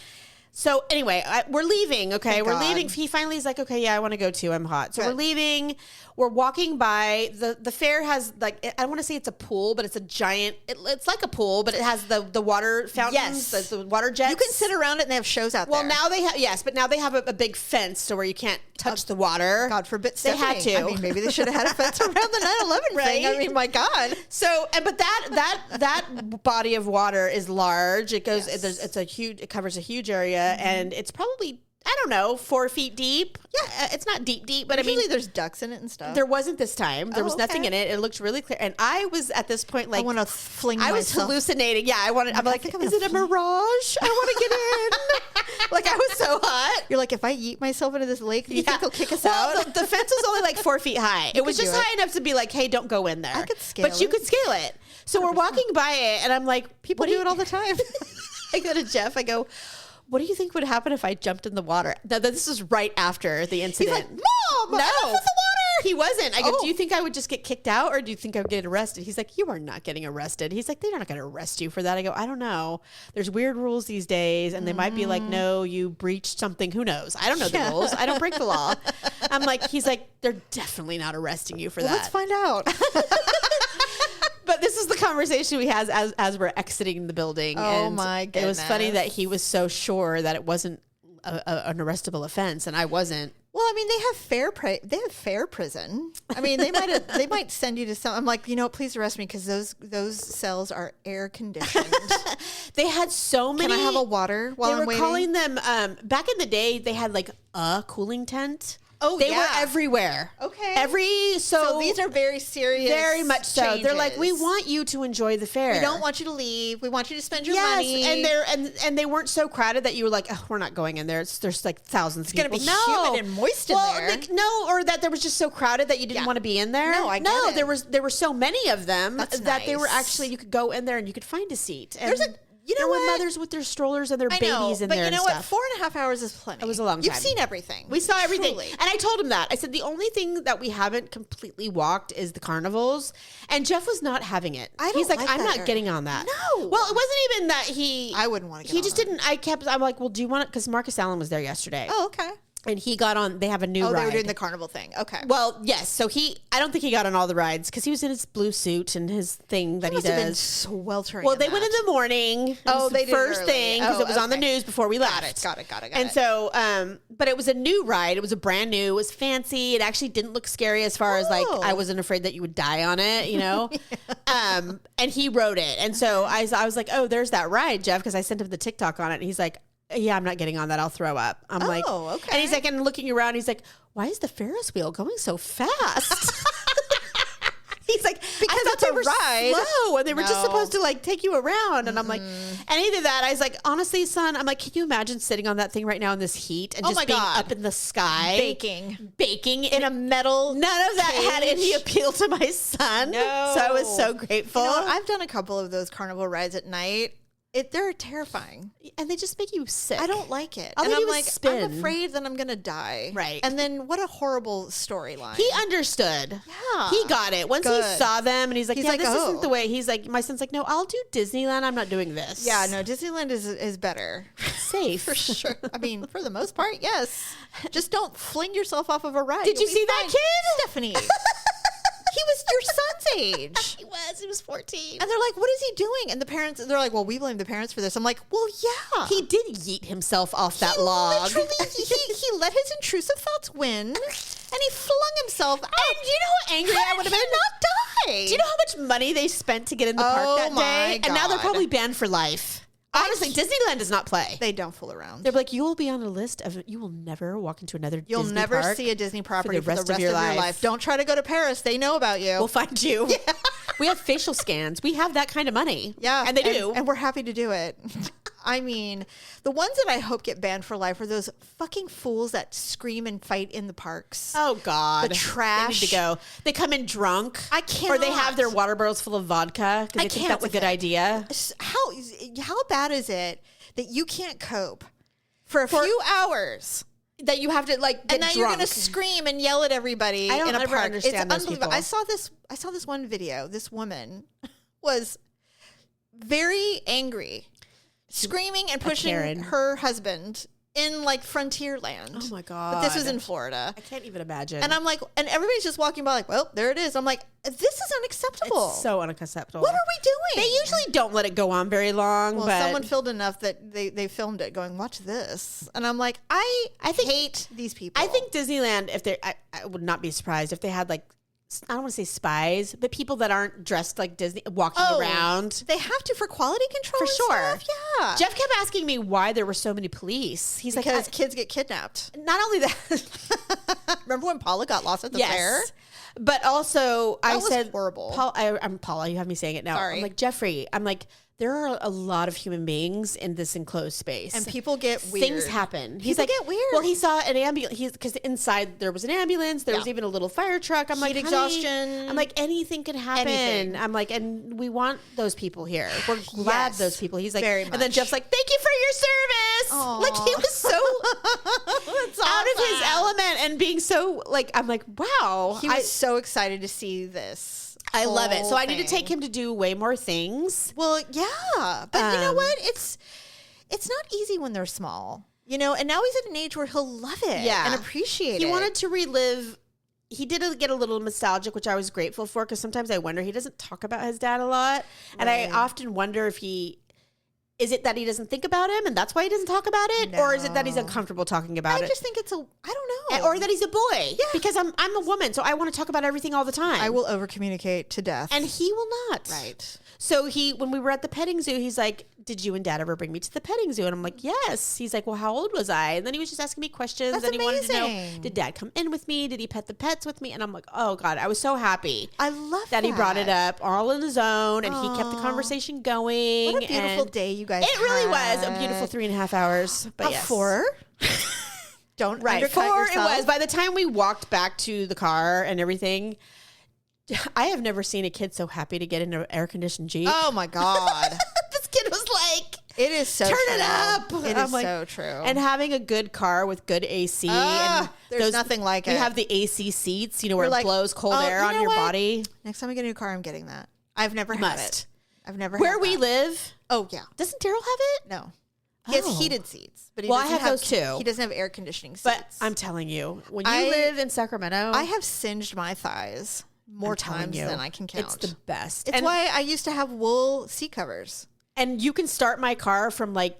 So anyway, we're leaving, okay? Thank We're God. leaving. He finally is like, okay, yeah, I want to go too. I'm hot. So Good. we're leaving. We're walking by. The fair has, like, I want to say it's a pool, but it's a giant, it's like a pool, but it has the water fountains, Yes. the water jets. You can sit around it and they have shows out there. Well, now they have, yes, but now they have a big fence so where you can't touch the water. God forbid, They had Stephanie. to. I mean, maybe they should have had a fence around the 9/11 thing. I Right? mean, my God. So, but that body of water is large. It goes. Yes. It covers a huge area, and it's probably, I don't know, 4 feet deep. Yeah. It's not deep, but Usually I mean, there's ducks in it and stuff. there wasn't this time. There was nothing okay. in it. It looked really clear, and I was at this point I like, want to fling I was myself. hallucinating. Yeah, I'm like, think I'm is gonna it a mirage? I want to get in. Like, I was so hot. You're like, if I yeet myself into this lake, do you think they'll kick us Well, out? the fence was only like 4 feet high. It was could just do it. high enough to be like, hey, don't go in there. I could scale But you it. could scale it. So we're walking by it, and I'm like, People what do it all the time. I go to Jeff. I go, what do you think would happen if I jumped in the water? Now, this is right after the incident. He's like, Mom, no, enough with the water. He wasn't. I go, Oh. do you think I would just get kicked out, or do you think I would get arrested? He's like, you are not getting arrested. He's like, they're not going to arrest you for that. I go, I don't know. There's weird rules these days, and they might be like, no, you breached something. Who knows? I don't know the rules. I don't break the law. I'm like, he's like, they're definitely not arresting you for that. Let's find out. But this is the conversation we had as we're exiting the building. Oh, and my It was funny that goodness. he was so sure that it wasn't an arrestable offense, and I wasn't. Well, I mean, they have fair prison. I mean, they might send you to some. I'm like, please arrest me because those cells are air conditioned. They had so many. Can I have a water while I'm waiting? They were calling them back in the day. They had like a cooling tent. Oh, they were everywhere. Okay. So these are very serious. Very much so. Changes. They're like, we want you to enjoy the fair. We don't want you to leave. We want you to spend your money. And they weren't so crowded that you were like, oh, we're not going in there. There's like thousands of people. It's going to be humid and moist in there. Like, no, or that there was just so crowded that you didn't want to be in there. No, I get it. There were so many of them they were actually, you could go in there and you could find a seat. And there were mothers with their strollers and their babies in there. But you know what? 4.5 hours is plenty. It was a long time. You've seen everything. We saw everything. Truly. And I told him that. I said, the only thing that we haven't completely walked is the carnivals. And Jeff was not having it. He's like, I'm not getting on that. No. Well, it wasn't even that I wouldn't want to get on He just didn't. I'm like, well, do you want it? Because Marcus Allen was there yesterday. Oh, okay. And he got on, they have a new ride. They were doing the carnival thing. Okay. Well, yes. So I don't think he got on all the rides because he was in his blue suit and his thing that he does. Been sweltering. Well, they went in the morning. They did first thing because it was on the news before we left. Got it. And so, but it was a new ride. It was a brand new. It was fancy. It actually didn't look scary as far as like I wasn't afraid that you would die on it, and he rode it. And so I was like, oh, there's that ride, Jeff, because I sent him the TikTok on it. And he's like, yeah, I'm not getting on that. I'll throw up. I'm like, okay. And he's like, and looking around, he's like, why is the Ferris wheel going so fast? He's like, because it's a ride. Slow, and they were just supposed to like take you around. And I'm like, and either that, I was like, honestly, son, I'm like, can you imagine sitting on that thing right now in this heat and just being up in the sky, baking in a metal? None of that had any appeal to my son. No, so I was so grateful. I've done a couple of those carnival rides at night. They're terrifying. And they just make you sick. I don't like it. And I'm like, I'm afraid that I'm going to die. Right. And then what a horrible storyline. He understood. Yeah. He got it. Once he saw them and he's like, this isn't the way. He's like, my son's like, no, I'll do Disneyland. I'm not doing this. Yeah, no, Disneyland is better. Safe. For sure. I mean, for the most part, yes. Just don't fling yourself off of a ride. Did you see that kid? Stephanie. He was your son's age. He was 14. And they're like, what is he doing? And the parents, they're like, well, we blame the parents for this. I'm like, well, yeah. He did yeet himself off that log. Literally, he let his intrusive thoughts win, and he flung himself out. And do you know how angry I would have been? Not die. Do you know how much money they spent to get in the park that day? God. And now they're probably banned for life. Honestly, Disneyland does not play. They don't fool around. They're like, you will be on a list of, you will never walk into another Disney park. You'll never see a Disney property for the rest of your life. Don't try to go to Paris. They know about you. We'll find you. Yeah. We have facial scans. We have that kind of money. Yeah. And they do. And we're happy to do it. I mean, the ones that I hope get banned for life are those fucking fools that scream and fight in the parks. Oh, God. The trash. They need to go. They come in drunk. I can't. Or they have their water barrels full of vodka because they think that's a good idea. How bad is it that you can't cope for a few hours? That you have to like get and now drunk. You're going to scream and yell at everybody I don't in a ever park. understand it's those people. I saw this one video. This woman was very angry, screaming and pushing her husband in like Frontierland. Oh my God. But this was in Florida. I can't even imagine. And I'm like, and everybody's just walking by like, well, there it is. I'm like, this is unacceptable. It's so unacceptable. What are we doing? They usually don't let it go on very long. Well, but someone filmed enough that they filmed it going, watch this. And I'm like, I hate these people. I think Disneyland, if they, I would not be surprised if they had like, I don't want to say spies, but people that aren't dressed like Disney walking around. They have to for quality control. For sure. Stuff. Yeah. Jeff kept asking me why there were so many police. He's because like, kids get kidnapped. Not only that. Remember when Paula got lost at the fair? But also I said, horrible. I'm Paula. You have me saying it now. Sorry. I'm like, Jeffrey, I'm like, there are a lot of human beings in this enclosed space. And people get weird. Things happen. He's like, get weird. Well, he saw an ambulance. Because inside there was an ambulance. There was even a little fire truck. I'm like, heat exhaustion. I'm like, anything could happen. Anything. I'm like, and we want those people here. We're glad those people. He's like, very much. And then Jeff's like, thank you for your service. Aww. Like he was so out of his element and being so like, I'm like, wow. He was so excited to see this. I love it. So I need to take him to do way more things. Well, yeah. But you know what? It's not easy when they're small. You know, and now he's at an age where he'll love it and appreciate it. He wanted to relive. He did get a little nostalgic, which I was grateful for because sometimes I wonder, he doesn't talk about his dad a lot. And I often wonder if he Is it that he doesn't think about him and that's why he doesn't talk about it? No. Or is it that he's uncomfortable talking about it? I just think it's I don't know. Or that he's a boy. Yeah. Because I'm a woman, so I want to talk about everything all the time. I will over communicate to death. And he will not. Right. So when we were at the petting zoo, he's like, did you and Dad ever bring me to the petting zoo? And I'm like, yes. He's like, well, how old was I? And then he was just asking me questions. That's and he amazing. wanted to know, did Dad come in with me? Did he pet the pets with me? And I'm like, oh God, I was so happy. I love that he brought it up all in his own, and he kept the conversation going. What a beautiful day you guys It really was a beautiful 3.5 hours. But yes. 4? Don't undercut 4 yourself. It was. By the time we walked back to the car and everything, I have never seen a kid so happy to get in an air-conditioned Jeep. Oh, my God. This kid was like, it is so turn true. it up. It is so true. And having a good car with good AC. And there's nothing like it. You have the AC seats, where it blows cold air on your body. Next time I get a new car, I'm getting that. I've never had it. I've never Where had we that. live. Oh, yeah. Doesn't Daryl have it? No. He has heated seats. But he I doesn't have those too. He doesn't have air conditioning seats. But I'm telling you, when you live in Sacramento. I have singed my thighs more times than I can count. It's the best. It's why I used to have wool seat covers. And you can start my car from like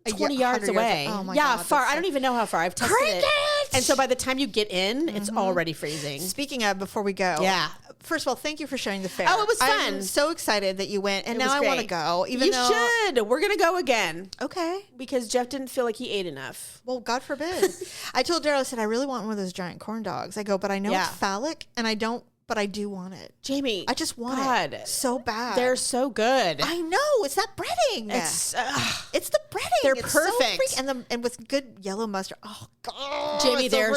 20 yards away. Oh my God, far. So I don't even know how far. I've tested it. And so by the time you get in, it's already freezing. Speaking of, before we go. Yeah. First of all, thank you for showing the fair. Oh, it was fun. I'm so excited that you went, and now I want to go. You should. We're going to go again. Okay. Because Jeff didn't feel like he ate enough. Well, God forbid. I told Daryl, I said, I really want one of those giant corn dogs. I go, but I know it's phallic, and I don't. But I do want it. Jamie. I just want it so bad. They're so good. I know. It's that breading. It's the breading. They're it's perfect. So and with good yellow mustard. Oh, God. Jamie, they're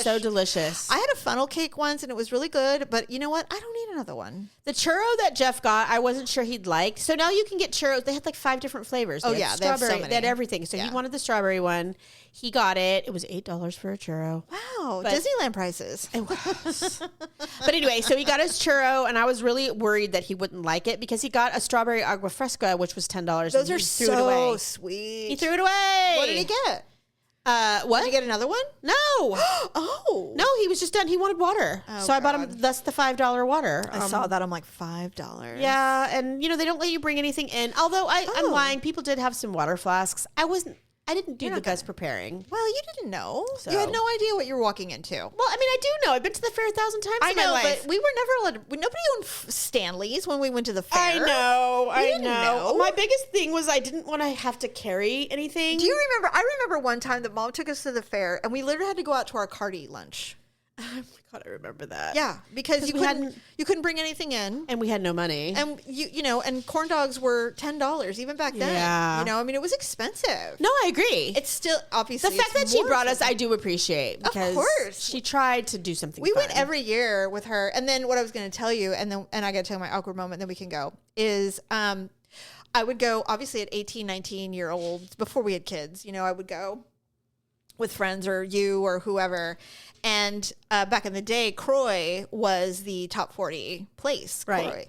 so delicious. I had a funnel cake once and it was really good. But you know what? I don't need another one. The churro that Jeff got, I wasn't sure he'd like. So now you can get churros. They had like 5 different flavors. They have strawberry. So many. They had everything. So he wanted the strawberry one. He got it. It was $8 for a churro. Wow. Disneyland prices. It was. But anyway, so he got his churro, and I was really worried that he wouldn't like it because he got a strawberry agua fresca, which was $10. Those are so sweet. He threw it away. What did he get? What? Did you get another one? No. Oh. No, he was just done. He wanted water. So I bought him, that's the $5 water. I saw that. I'm like, $5. Yeah. And, they don't let you bring anything in. Although I'm lying. People did have some water flasks. I didn't do the best preparing. Well, you didn't know. So. You had no idea what you were walking into. Well, I mean, I do know. I've been to the fair 1,000 times in my life. But we were never allowed to, nobody owned Stanley's when we went to the fair. I know. I know. My biggest thing was I didn't want to have to carry anything. Do you remember? I remember one time that Mom took us to the fair and we literally had to go out to our car to eat lunch. Oh my God, I remember that. Yeah, because you couldn't bring anything in, and we had no money, and and corn dogs were $10 even back then. Yeah, I mean, it was expensive. No, I agree. It's still obviously the fact that she brought us, I do appreciate because of course she tried to do something. We went every year with her, and then what I was going to tell you, and I got to tell you my awkward moment. Then we can go. Is I would go obviously at 18, 19-year-olds before we had kids. I would go with friends or you or whoever. And back in the day, Croy was the top 40 place, right? Croy,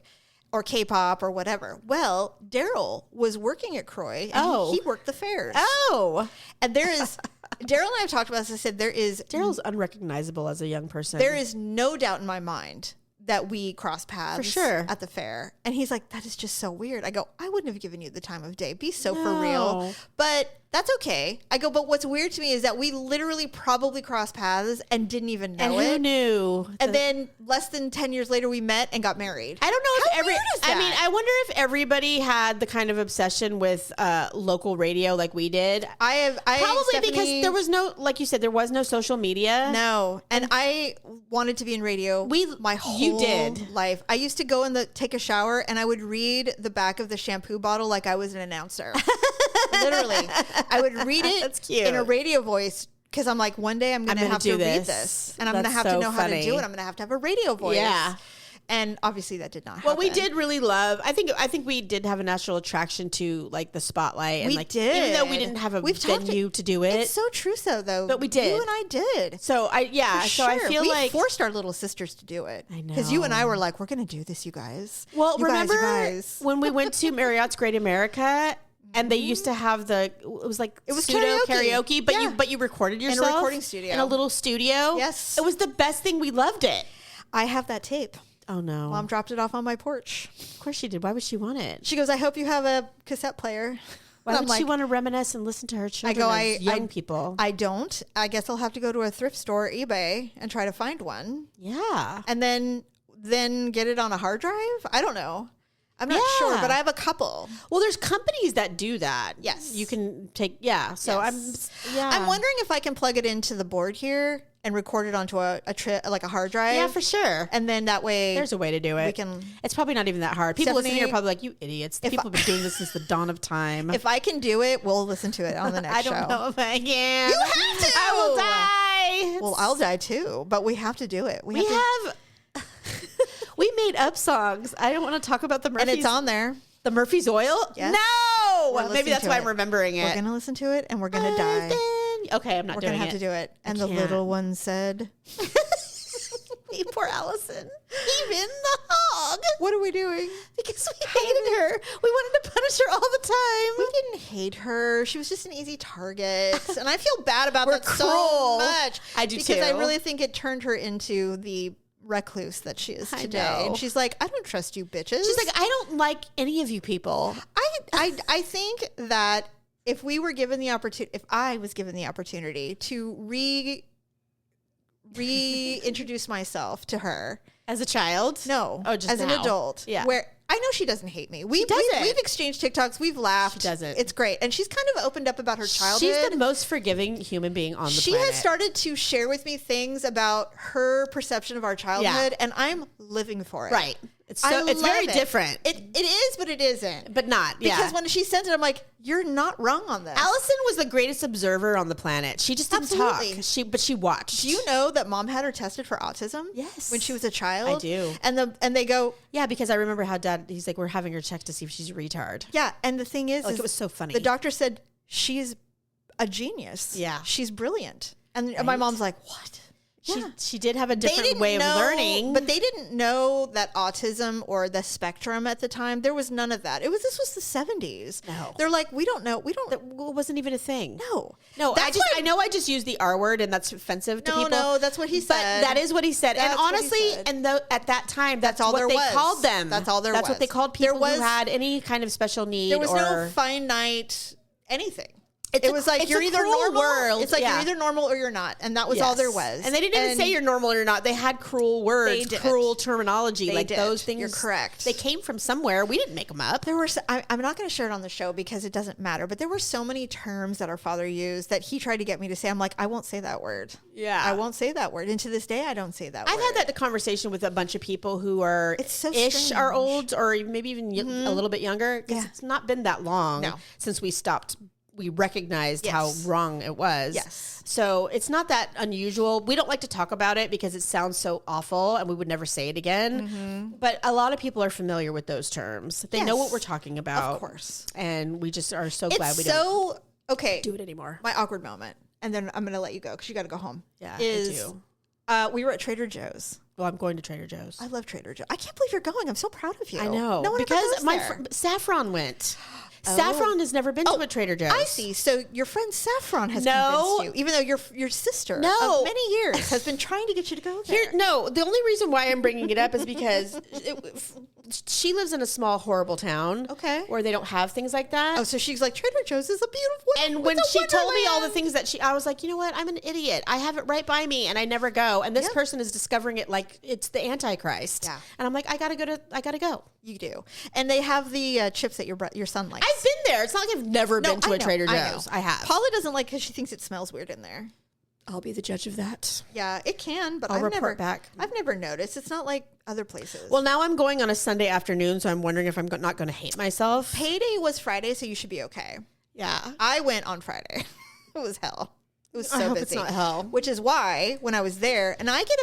or K-pop or whatever. Well, Daryl was working at Croy, and he worked the fairs. Oh, and there is Daryl and I have talked about this. I said Daryl's unrecognizable as a young person. There is no doubt in my mind that we cross paths for sure at the fair. And he's like, that is just so weird. I go, I wouldn't have given you the time of day. Be so for real. But that's okay. I go, but what's weird to me is that we literally probably crossed paths and didn't even know it. Who knew? And then less than 10 years later, we met and got married. I don't know How weird is that? I mean, I wonder if everybody had the kind of obsession with local radio like we did. Probably because there was no, like you said, there was no social media. No. And I wanted to be in radio my whole life. I used to go take a shower and I would read the back of the shampoo bottle like I was an announcer. Literally. I would read it That's cute. in a radio voice because I'm like, one day I'm going to have to read this. And I'm going to have to know how to do it. I'm going to have a radio voice. Yeah. And obviously that did not happen. Well, we did really love, I think we did have a natural attraction to like the spotlight. And we did. Even though we didn't have a venue to do it. It's so true though. But we did. You and I did. So I feel we forced our little sisters to do it. I know. Because you and I were like, we're going to do this, you guys. Well, you remember guys. when we went to Marriott's Great America? And they used to have it was pseudo karaoke, but you recorded yourself in a recording studio. In a little studio. Yes. It was the best thing. We loved it. I have that tape. Oh, no. Mom dropped it off on my porch. Of course she did. Why would she want it? She goes, I hope you have a cassette player. Why would she want to reminisce and listen to her children as young people? I don't. I guess I'll have to go to a thrift store, eBay, and try to find one. Yeah. And then get it on a hard drive? I don't know. I'm not sure, but I have a couple. Well, there's companies that do that. Yes. You can take, So yes. I'm wondering if I can plug it into the board here and record it onto a hard drive. Yeah, for sure. And then that way... There's a way to do it. It's probably not even that hard. People listening here are probably like, you idiots. People have been doing this since the dawn of time. If I can do it, we'll listen to it on the next show. I don't know if I can. You have to! I will die! Well, I'll die too, but we have to do it. We made up songs. I don't want to talk about the Murphy's. And it's on there. The Murphy's Oil? Yes. No! Maybe that's why I'm remembering it. We're going to listen to it and we're going to die. Okay, I'm not doing it. We're going to have to do it. And the little one said... Poor Allison. Even the hog. What are we doing? Because we hated her. We wanted to punish her all the time. We didn't hate her. She was just an easy target. And I feel bad about that so much. I do too. Because I really think it turned her into the recluse that she is today. And she's like, I don't trust you bitches. She's like, I don't like any of you people. I think that if we were given the opportunity, if I was given the opportunity to reintroduce myself to her as a child, just as an adult, where I know she doesn't hate me. We've exchanged TikToks, we've laughed. She doesn't. It's great, and she's kind of opened up about her childhood. She's the most forgiving human being on the planet. She has started to share with me things about her perception of our childhood, and I'm living for it. Right. It's very different. It is, but it isn't. But not. Because when she sent it, I'm like, you're not wrong on this. Allison was the greatest observer on the planet. She just didn't talk. But she watched. Do you know that Mom had her tested for autism? Yes. When she was a child? I do. And they go... Yeah, because I remember how Dad, he's like, we're having her checked to see if she's a retard. Yeah, and the thing is... Like, it was so funny. The doctor said, she's a genius. Yeah. She's brilliant. And my mom's like, what? She did have a different way of learning. But they didn't know that autism or the spectrum at the time, there was none of that. This was the 70s. No. They're like, we don't know. It wasn't even a thing. No. I just used the R word and that's offensive to people. No, that's what he said. But that is what he said. And honestly, at that time, that's all what they called them. That's all there was. That's what they called people who had any kind of special need. There was no finite anything. It was like you're either normal. It's like you're either normal or you're not, and that was all there was. And they didn't even say you're normal or you're not. They had cruel words, cruel terminology, those things. You're correct. They came from somewhere. We didn't make them up. There were. I'm not going to share it on the show because it doesn't matter. But there were so many terms that our father used that he tried to get me to say. I'm like, I won't say that word. Yeah, I won't say that word. And to this day, I don't say that word. I've had that conversation with a bunch of people who are our old or maybe even a little bit younger. Because it's not been that long since we stopped. We recognized how wrong it was. Yes. So it's not that unusual. We don't like to talk about it because it sounds so awful and we would never say it again. Mm-hmm. But a lot of people are familiar with those terms. They know what we're talking about. Of course. And we just are so glad we don't do it anymore. My awkward moment. And then I'm going to let you go because you got to go home. Yeah, we were at Trader Joe's. Well, I'm going to Trader Joe's. I love Trader Joe's. I can't believe you're going. I'm so proud of you. I know. No one because my Saffron went. Saffron has never been to a Trader Joe's. I see. So your friend Saffron has convinced you, even though your sister of many years has been trying to get you to go there. The only reason why I'm bringing it up is because she lives in a small, horrible town. Okay. Where they don't have things like that. Oh, so she's like, Trader Joe's is a beautiful. And when she told me all the things that I was like, you know what? I'm an idiot. I have it right by me, and I never go. And this person is discovering it like it's the Antichrist. Yeah. And I'm like, I gotta go. You do. And they have the chips that your son likes. I've been there. It's not like I've never been to a Trader Joe's. I have. Paula doesn't like because she thinks it smells weird in there. I'll be the judge of that. Yeah, it can, but I'll report back. I've never noticed. It's not like other places. Well, now I'm going on a Sunday afternoon, so I'm wondering if I'm not going to hate myself. Payday was Friday, so you should be okay. Yeah. I went on Friday. It was hell. It was so busy. I hope it's not hell. Which is why when I was there, and I get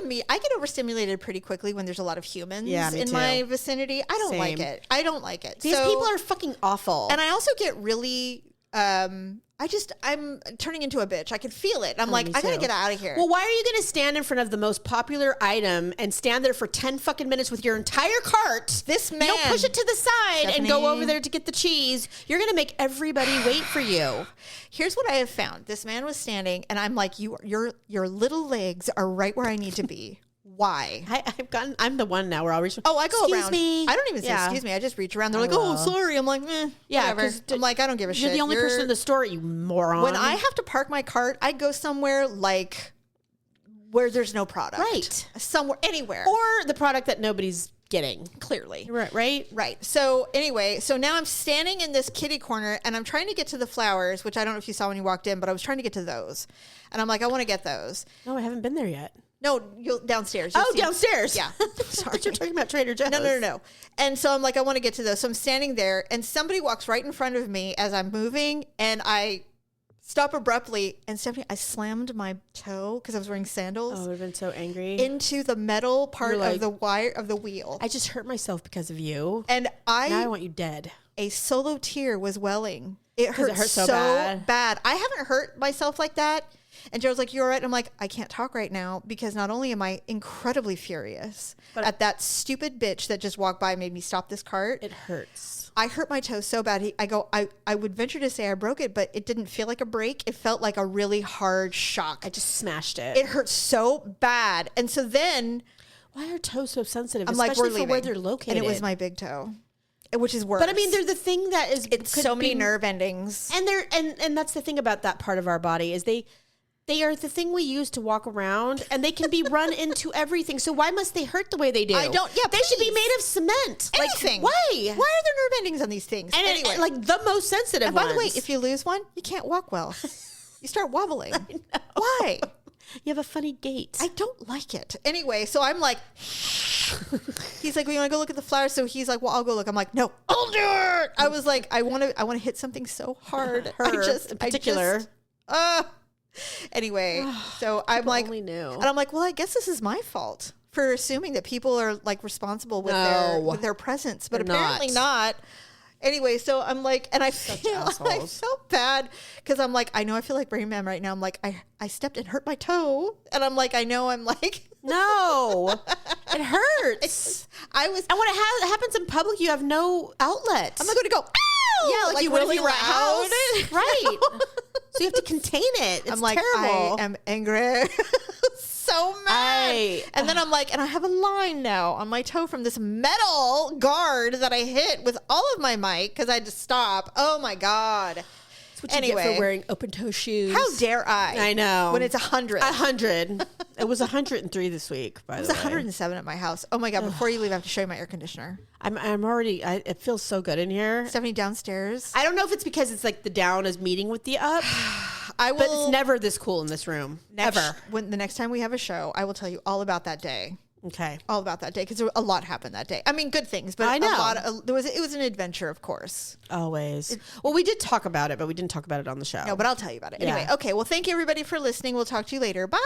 overstimulated pretty quickly when there's a lot of humans in my vicinity. I don't like it. I don't like it. These people are fucking awful. And I also get really I'm turning into a bitch. I can feel it. I'm like, I gotta get out of here. Well, why are you gonna stand in front of the most popular item and stand there for 10 fucking minutes with your entire cart? This man, you don't push it to the side and go over there to get the cheese. You're gonna make everybody wait for you. Here's what I have found. This man was standing, and I'm like, your little legs are right where I need to be. Why? I'm the one now where I'll reach. Oh, I go excuse around. me. I don't even say excuse me. I just reach around. They're like, oh, sorry. I'm like, whatever. I'm like, I don't give a shit. You're the only person in the store, you moron. When I have to park my cart, I go somewhere like where there's no product. Right. Somewhere, anywhere. Or the product that nobody's getting. Clearly. Right. So anyway, so now I'm standing in this kitty corner and I'm trying to get to the flowers, which I don't know if you saw when you walked in, but I was trying to get to those. And I'm like, I want to get those. No, I haven't been there yet. No, you'll downstairs. Downstairs. Yeah. Sorry. You're talking about Trader Joe's. No. And so I'm like, I want to get to those. So I'm standing there and somebody walks right in front of me as I'm moving and I stop abruptly. And Stephanie, I slammed my toe because I was wearing sandals. Oh, I would have been so angry. Into the metal part of the wire of the wheel. I just hurt myself because of you. And now I want you dead. A solo tear was welling. It hurt so bad. I haven't hurt myself like that. And Joe's like, you all right? I'm like, I can't talk right now because not only am I incredibly furious at that stupid bitch that just walked by and made me stop this cart. It hurts. I hurt my toe so bad. I would venture to say I broke it, but it didn't feel like a break. It felt like a really hard shock. I just smashed it. It hurt so bad. And so then... Why are toes so sensitive? I'm especially like, we're for leaving. Where they're located. And it was my big toe. Which is worse. But I mean, they're the thing that is... It's so many nerve endings. And that's the thing about that part of our body is they are the thing we use to walk around, and they can be run into everything. So why must they hurt the way they do? I don't. Yeah, they should be made of cement. Anything. Like, why? Why are there nerve endings on these things? And anyway, like the most sensitive. And by the way, if you lose one, you can't walk well. You start wobbling. Why? You have a funny gait. I don't like it. Anyway, so I'm like, he's like, well, you want to go look at the flowers? So he's like, well, I'll go look. I'm like, no, I'll do it. I was like, I want to hit something so hard. In particular. Anyway, so I'm like, only knew. And I'm like, well, I guess this is my fault for assuming that people are like responsible with their presence, but apparently not. Anyway, so I'm like, and I felt bad because I'm like, I know I feel like Rain Man right now. I'm like, I stepped and hurt my toe, and I'm like, I know I'm like, no, it hurts. And when it happens in public, you have no outlet. I'm not going to go. Ow! Yeah, like you would if you were at house, right? So you have to contain it. It's I'm like, terrible. I am angry. So mad. And then I'm like, and I have a line now on my toe from this metal guard that I hit with all of my might because I had to stop. Oh my God. That's what you get for wearing open toe shoes. How dare I? I know. When it's 100. 100. It was 103 this week, by the way. It was 107 at my house. Oh my God. Before you leave, I have to show you my air conditioner. I'm already, it feels so good in here. Stephanie, downstairs. I don't know if it's because it's like the down is meeting with the up. But it's never this cool in this room. Ever. When the next time we have a show, I will tell you all about that day. Okay. All about that day because a lot happened that day. I mean, good things, but I know. It was an adventure, of course. Always. Well, we did talk about it, but we didn't talk about it on the show. No, but I'll tell you about it. Anyway, okay. Well, thank you everybody for listening. We'll talk to you later. Bye.